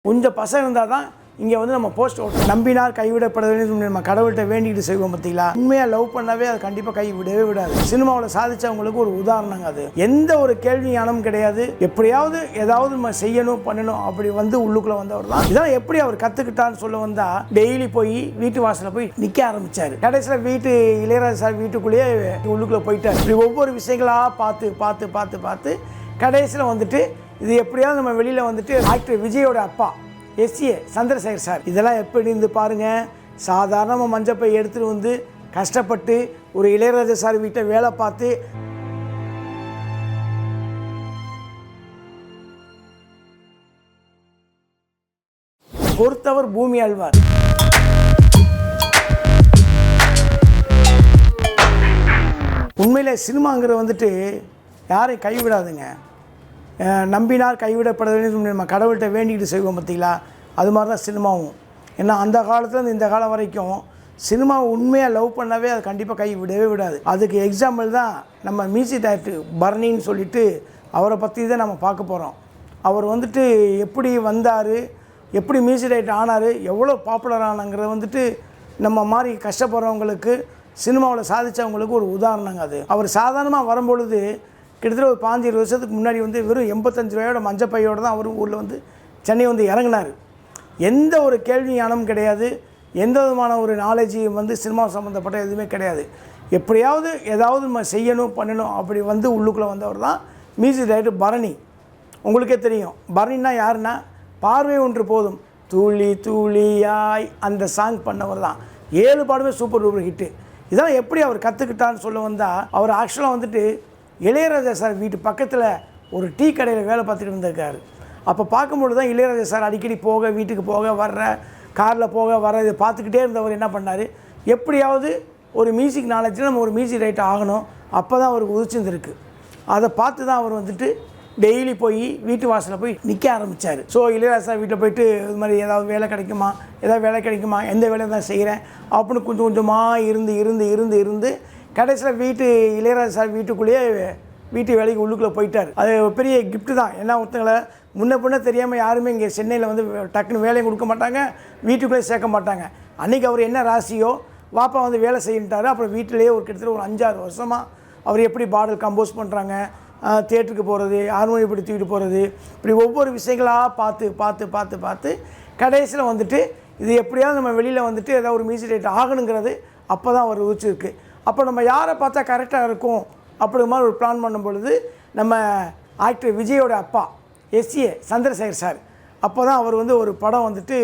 கொஞ்சம் பசங்க இருந்தால் தான் இங்கே வந்து நம்ம போஸ்ட் ஓட்டணும். நம்பினார் கைவிடப்படவில்லை நம்ம கடவுள்கிட்ட வேண்டிகிட்டு செய்வோம். பார்த்தீங்களா, உண்மையாக லவ் பண்ணவே அது கண்டிப்பாக கை விடவே விடாது. சினிமாவில் சாதிச்சவங்களுக்கு ஒரு உதாரணங்க. அது எந்த ஒரு கேள்வி ஞானமும் கிடையாது. எப்படியாவது ஏதாவது நம்ம செய்யணும் பண்ணணும் அப்படி வந்து உள்ளுக்குள்ளே வந்தவர் தான். இதெல்லாம் எப்படி அவர் கற்றுக்கிட்டான்னு சொல்ல வந்தால், டெய்லி போய் வீட்டு வாசலில் போய் நிற்க ஆரம்பித்தார். கடைசியில் இளையராஜா சார் வீட்டுக்குள்ளேயே உள்ளுக்குள்ளே போயிட்டார். இப்படி ஒவ்வொரு விஷயங்களாக பார்த்து பார்த்து பார்த்து பார்த்து கடைசியில் வந்துட்டு இது எப்படியாவது நம்ம வெளியில் வந்துட்டு ஆக்டர் விஜயோட அப்பா எஸ்ஏ சந்திரசேகர் சார், இதெல்லாம் எப்படி இருந்து பாருங்கள். சாதாரணமாக மஞ்சப்பை எடுத்துகிட்டு வந்து கஷ்டப்பட்டு ஒரு இளையராஜா சார் வீட்டை வேலை பார்த்து பொறுத்தவர் பூமி ஆழ்வார். உண்மையில் சினிமாங்கிறது வந்துட்டு யாரையும் கைவிடாதுங்க. நம்பினார் கைவிடப்படவில்லை நம்ம கடவுள்கிட்ட வேண்டிகிட்டு செய்வோம். பார்த்தீங்களா, அது மாதிரி தான் சினிமாவும். ஏன்னா அந்த காலத்துலேருந்து இந்த காலம் வரைக்கும் சினிமாவை உண்மையாக லவ் பண்ணவே அது கண்டிப்பாக கை விடவே விடாது. அதுக்கு எக்ஸாம்பிள் தான் நம்ம மியூசிக் டைரக்டர் பரணின்னு சொல்லிட்டு அவரை பற்றி தான் நம்ம பார்க்க போகிறோம். அவர் வந்துட்டு எப்படி வந்தார், எப்படி மியூசிக் டைரக்டர் ஆனார், எவ்வளோ பாப்புலர் ஆனாங்கிறத வந்துட்டு நம்ம மாதிரி கஷ்டப்படுறவங்களுக்கு சினிமாவில் சாதித்தவங்களுக்கு ஒரு உதாரணங்க. அது அவர் சாதாரணமாக வரும்பொழுது கிட்டத்தட்ட ஒரு 15-20 வருஷத்துக்கு முன்னாடி வந்து வெறும் 85 ரூபாயோட மஞ்சப்பையோடு தான் அவர் ஊரில் வந்து சென்னை வந்து இறங்கினார். எந்த ஒரு கேள்வி ஞானமும் கிடையாது. எந்த விதமான ஒரு நாலேஜையும் வந்து சினிமா சம்மந்தப்பட்ட எதுவுமே கிடையாது. எப்படியாவது ஏதாவது நம்ம செய்யணும் பண்ணணும் அப்படி வந்து உள்ளுக்குள்ளே வந்தவர் தான் மியூசிக் டைரக்டர் பரணி. உங்களுக்கே தெரியும் பரணின்னா யாருன்னா, பார்வை ஒன்று போதும் தூளி தூளியாய் அந்த சாங் பண்ணவர் தான். 7 பாடுமே சூப்பர் டூப்பர் ஹிட்டு. இதெல்லாம் எப்படி அவர் கற்றுக்கிட்டான்னு சொல்ல வந்தால், அவர் ஆக்சுவலாக வந்துட்டு இளையராஜா சார் வீட்டு பக்கத்தில் ஒரு டீ கடையில் வேலை பார்த்துக்கிட்டு இருந்திருக்காரு. அப்போ பார்க்கும்பொழுது தான் இளையராஜா சார் அடிக்கடி வீட்டுக்கு போக வர்ற, காரில் போக வர இதை பார்த்துக்கிட்டே இருந்தவர் என்ன பண்ணார், எப்படியாவது ஒரு மியூசிக் நாலேஜில் நம்ம ஒரு மியூசிக் ரைட்டர் ஆகணும், அப்போ தான் அவருக்கு உதிச்சிருந்துருக்கு. அதை பார்த்து தான் அவர் வந்துட்டு டெய்லி போய் வீட்டு வாசலில் போய் நிற்க ஆரம்பித்தார். ஸோ இளையராஜா சார் வீட்டில் போயிட்டு இது மாதிரி ஏதாவது வேலை கிடைக்குமா, எந்த வேலையை தான் செய்கிறேன் அப்படின்னு கொஞ்சம் கொஞ்சமாக இருந்து கடைசியில் இளையராஜா சார் வீட்டுக்குள்ளேயே வீட்டு வேலைக்கு உள்ளுக்குள்ளே போயிட்டார். அது பெரிய கிஃப்ட்டு தான். ஏன்னா ஒருத்தங்களை முன்ன தெரியாமல் யாருமே இங்கே சென்னையில் வந்து டக்குன்னு வேலையும் கொடுக்க மாட்டாங்க, வீட்டுக்குள்ளே சேர்க்க மாட்டாங்க. அன்றைக்கி அவர் என்ன ராசியோ வாப்பா வந்து வேலை செய்யிட்டார். அப்புறம் வீட்டிலேயே ஒரு கிட்டத்தட்ட ஒரு 5-6 வருஷமாக அவர் எப்படி பாடல் கம்போஸ் பண்ணுறாங்க, தியேட்டருக்கு போகிறது, ஹார்மோனி இப்படி தூக்கிட்டு போகிறது, இப்படி ஒவ்வொரு விஷயங்களாக பார்த்து கடைசியில் வந்துட்டு இது எப்படியாவது நம்ம வெளியில் வந்துட்டு ஏதாவது ஒரு மியூசிக் டைரக்டர் ஆகணுங்கிறது அப்போ தான் அவர் உதிச்சிருக்கு. அப்போ நம்ம யாரை பார்த்தா கரெக்டாக இருக்கும் அப்படி மாதிரி ஒரு பிளான் பண்ணும் பொழுது நம்ம ஆக்டர் விஜயோட அப்பா எஸ்ஏ சந்திரசேகர் சார் அப்போ தான் அவர் வந்து ஒரு படம் வந்துட்டு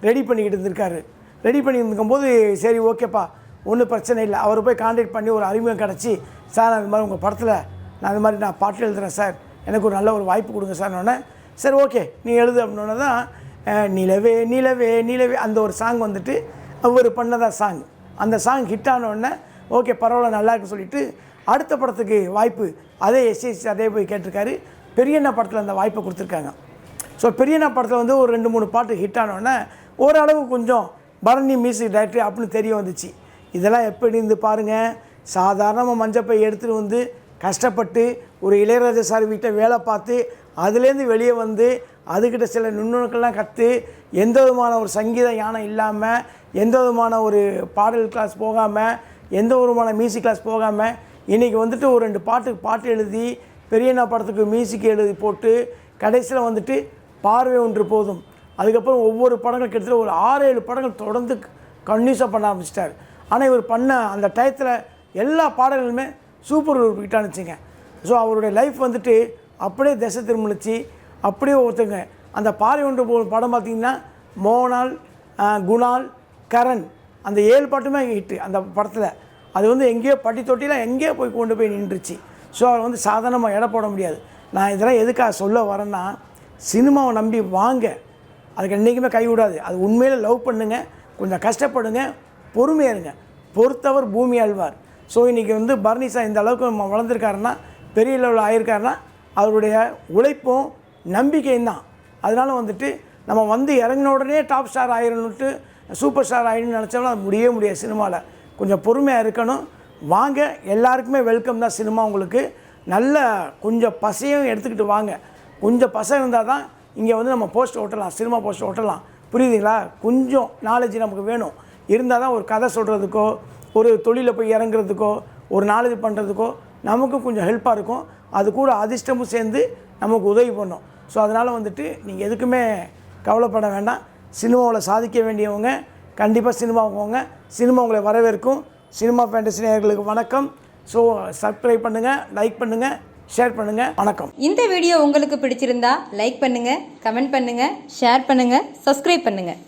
ரெடி பண்ணிக்கிட்டு இருந்திருக்காரு. ரெடி பண்ணியிருக்கும்போது சரி ஓகேப்பா ஒன்றும் பிரச்சனை இல்லை, அவரை போய் கான்டாக்ட் பண்ணி ஒரு அறிமுகம் கிடச்சி, சார் அது மாதிரி உங்கள் படத்தில் நான் பாட்டு எழுதுகிறேன் சார், எனக்கு ஒரு நல்ல ஒரு வாய்ப்பு கொடுங்க சார்னோடனே, சரி ஓகே நீ எழுது அப்படின்னோடனே தான் நிலவே நிலவே நிலவே அந்த ஒரு சாங் வந்துட்டு அவர் பண்ணதா சாங். அந்த சாங் ஹிட் ஆனோடனே ஓகே பரவாயில்ல நல்லா இருக்குன்னு சொல்லிவிட்டு அடுத்த படத்துக்கு வாய்ப்பு அதே எஸ்எஸ்சி அதே போய் கேட்டிருக்காரு. பெரியண்ணா படத்தில் அந்த வாய்ப்பை கொடுத்துருக்காங்க. ஸோ பெரியண்ணா படத்தில் வந்து ஒரு 2-3 பாட்டு ஹிட் ஆனோடனே ஓரளவு கொஞ்சம் பரணி மியூசிக் டைரக்டர் அப்படின்னு தெரிய வந்துச்சு. இதெல்லாம் எப்படி இருந்து பாருங்கள். சாதாரணமாக மஞ்சப்பை எடுத்துகிட்டு வந்து கஷ்டப்பட்டு ஒரு இளையராஜா சார் வீட்டை வேலை பார்த்து அதுலேருந்து வெளியே வந்து அதுக்கிட்ட சில நுண்ணுணுக்கெல்லாம் கற்று எந்த விதமான ஒரு சங்கீத ஞானம் இல்லாமல், எந்த விதமான ஒரு பாடல் கிளாஸ் போகாமல், எந்த விதமான மியூசிக் கிளாஸ் போகாமல் இன்றைக்கி வந்துட்டு ஒரு 2 பாட்டு எழுதி பெரியண்ணா படத்துக்கு மியூசிக் எழுதி போட்டு கடைசியில் வந்துட்டு பார்வை ஒன்று போதும், அதுக்கப்புறம் ஒவ்வொரு படங்கள் கிட்டத்தட்ட ஒரு 6-7 படங்கள் தொடர்ந்து கன்யூஸாக பண்ண ஆரம்பிச்சிட்டார். ஆனால் இவர் பண்ண அந்த டயத்தில் எல்லா பாடல்களுமே சூப்பர் ஹிட்டாக வச்சுங்க. ஸோ அவருடைய லைஃப் வந்துட்டு அப்படியே திசை திரும்பிச்சு. அப்படியே ஒருத்தங்க அந்த பார்வை ஒன்று போகும் படம் பார்த்திங்கன்னா மோனால், குணால், கரண் அந்த 7 பாட்டுமே ஹிட்டு அந்த படத்தில். அது வந்து எங்கேயோ பட்டி தொட்டிலாம் எங்கேயோ கொண்டு போய் நின்றுச்சு. ஸோ அவர் வந்து சாதாரணமாக எடை போட முடியாது. நான் இதெல்லாம் எதுக்காக சொல்ல வரேன்னா, சினிமாவை நம்பி வாங்க, அதுக்கு என்றைக்குமே கைவிடாது. அது உண்மையில் லவ் பண்ணுங்க, கொஞ்சம் கஷ்டப்படுங்க, பொறுமையாக இருங்க. பொறுத்தவர் பூமி ஆழ்வார். ஸோ இன்றைக்கி வந்து பரணி சார் இந்த அளவுக்கு நம்ம வளர்ந்துருக்காருன்னா, பெரிய லெவலில் ஆகியிருக்காருன்னா அவருடைய உழைப்பும் நம்பிக்கையும் தான். அதனால் வந்துட்டு நம்ம வந்து இறங்கின உடனே டாப் ஸ்டார் ஆகிடணுன்ட்டு சூப்பர் ஸ்டார் ஆகிடணும்னு நினச்சோம்னா அது முடியவே முடியாது. சினிமாவில் கொஞ்சம் பொறுமையாக இருக்கணும். வாங்க, எல்லாருக்குமே வெல்கம் தான் சினிமா. உங்களுக்கு நல்ல கொஞ்சம் பசையும் எடுத்துக்கிட்டு வாங்க. கொஞ்சம் பசை இருந்தால் தான் இங்கே வந்து நம்ம போஸ்ட் ஓட்டலாம், சினிமா போஸ்ட் ஓட்டலாம். புரியுதுங்களா? கொஞ்சம் நாலேஜ் நமக்கு வேணும். இருந்தால் தான் ஒரு கதை சொல்கிறதுக்கோ, ஒரு தொழிலில் போய் இறங்குறதுக்கோ, ஒரு நாலேஜ் பண்ணுறதுக்கோ நமக்கும் கொஞ்சம் ஹெல்ப்பாக இருக்கும். அது கூட அதிர்ஷ்டமும் சேர்ந்து நமக்கு உதவி பண்ணும். ஸோ அதனால் வந்துட்டு நீங்கள் எதுக்குமே கவலைப்பட வேண்டாம். சினிமாவில் சாதிக்க வேண்டியவங்க கண்டிப்பாக சினிமாவுக்கு போங்க. சினிமா உங்களை வரவேற்கும். சினிமா ஃபேண்டசி நேயர்களுக்கு வணக்கம். ஸோ சப்ஸ்கிரைப் பண்ணுங்கள், லைக் பண்ணுங்கள், ஷேர் பண்ணுங்கள். வணக்கம். இந்த வீடியோ உங்களுக்கு பிடிச்சிருந்தா லைக் பண்ணுங்கள், கமெண்ட் பண்ணுங்கள், ஷேர் பண்ணுங்கள், சப்ஸ்கிரைப் பண்ணுங்கள்.